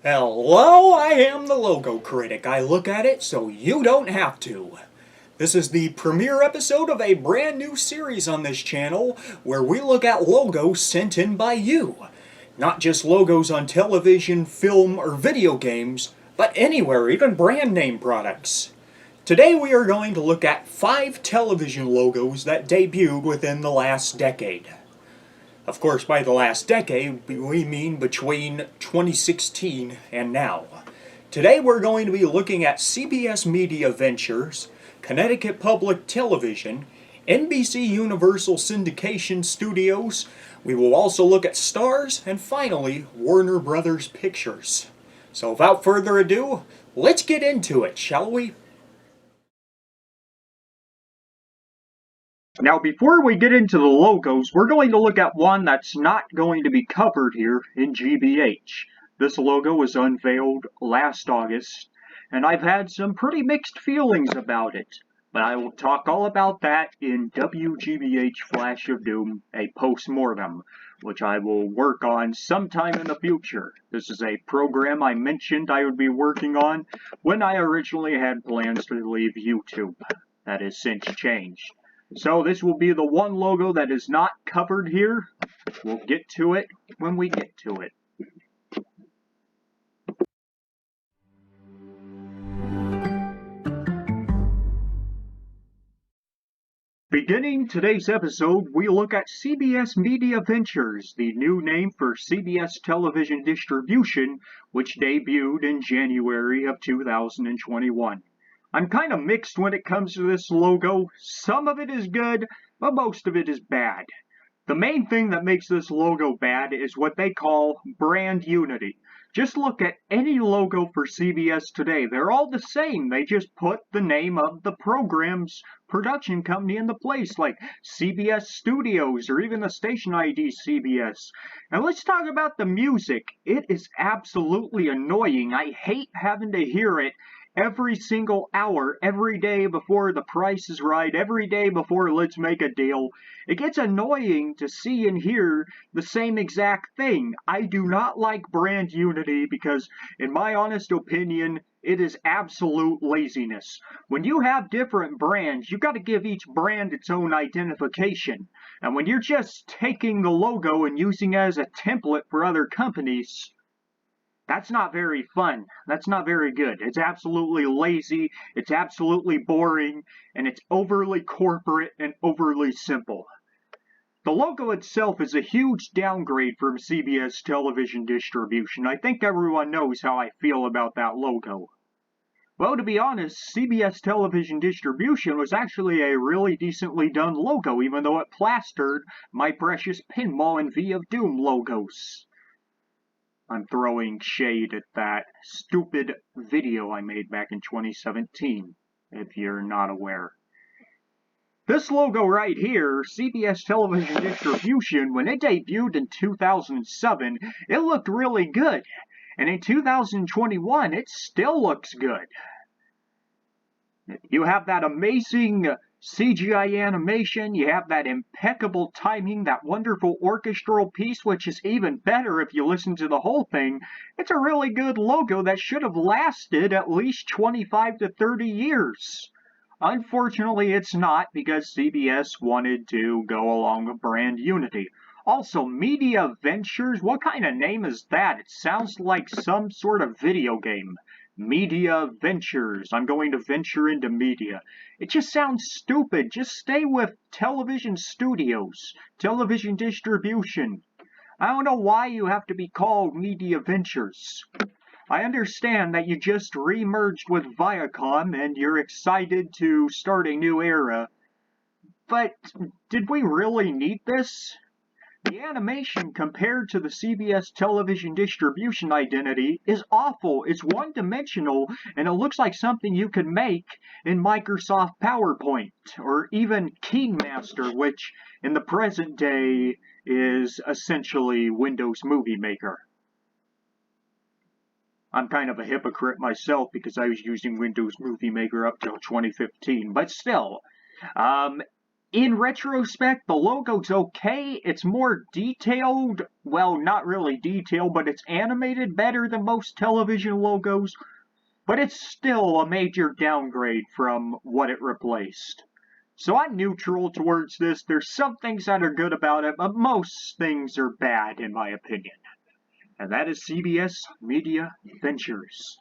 Hello, I am the Logo Critic. I look at it so you don't have to. This is the premiere episode of a brand new series on this channel where we look at logos sent in by you. Not just logos on television, film, or video games, but anywhere, even brand name products. Today we are going to look at 5 television logos that debuted within the last decade. Of course, by the last decade, we mean between 2016 and now. Today we're going to be looking at CBS Media Ventures, Connecticut Public Television, NBC Universal Syndication Studios. We will also look at Starz, and finally, Warner Brothers Pictures. So without further ado, let's get into it, shall we? Now, before we get into the logos, we're going to look at one that's not going to be covered here in GBH. This logo was unveiled last August, and I've had some pretty mixed feelings about it. But I will talk all about that in WGBH Flash of Doom, a post-mortem, which I will work on sometime in the future. This is a program I mentioned I would be working on when I originally had plans to leave YouTube. That has since changed. So this will be the one logo that is not covered here. We'll get to it when we get to it. Beginning today's episode, we look at CBS Media Ventures, the new name for CBS Television Distribution, which debuted in January of 2021. I'm kind of mixed when it comes to this logo. Some of it is good, but most of it is bad. The main thing that makes this logo bad is what they call brand unity. Just look at any logo for CBS today. They're all the same. They just put the name of the program's production company in the place, like CBS Studios or even the station ID CBS. And let's talk about the music. It is absolutely annoying. I hate having to hear it every single hour, every day before The Price is Right, every day before Let's Make a Deal. It gets annoying to see and hear the same exact thing. I do not like brand unity because, in my honest opinion, it is absolute laziness. When you have different brands, you got to give each brand its own identification. And when you're just taking the logo and using it as a template for other companies, that's not very fun. That's not very good. It's absolutely lazy, it's absolutely boring, and it's overly corporate and overly simple. The logo itself is a huge downgrade from CBS television distribution. I think everyone knows how I feel about that logo. Well, to be honest, CBS television distribution was actually a really decently done logo, even though it plastered my precious Pinball and V of Doom logos. I'm throwing shade at that stupid video I made back in 2017, if you're not aware. This logo right here, CBS Television Distribution, when it debuted in 2007, it looked really good. And in 2021, it still looks good. You have that amazing CGI animation, you have that impeccable timing, that wonderful orchestral piece, which is even better if you listen to the whole thing. It's a really good logo that should have lasted at least 25 to 30 years. Unfortunately, it's not, because CBS wanted to go along with brand unity. Also, Media Ventures, what kind of name is that? It sounds like some sort of video game. Media Ventures. I'm going to venture into media. It just sounds stupid. Just stay with television studios, television distribution. I don't know why you have to be called Media Ventures. I understand that you just re-merged with Viacom and you're excited to start a new era. But did we really need this? The animation compared to the CBS television distribution identity is awful. It's one-dimensional, and it looks like something you could make in Microsoft PowerPoint, or even KeyMaster, which in the present day is essentially Windows Movie Maker. I'm kind of a hypocrite myself because I was using Windows Movie Maker up till 2015, but still, In retrospect, the logo's okay. It's more detailed. Well, not really detailed, but it's animated better than most television logos. But it's still a major downgrade from what it replaced. So I'm neutral towards this. There's some things that are good about it, but most things are bad in my opinion. And that is CBS Media Ventures.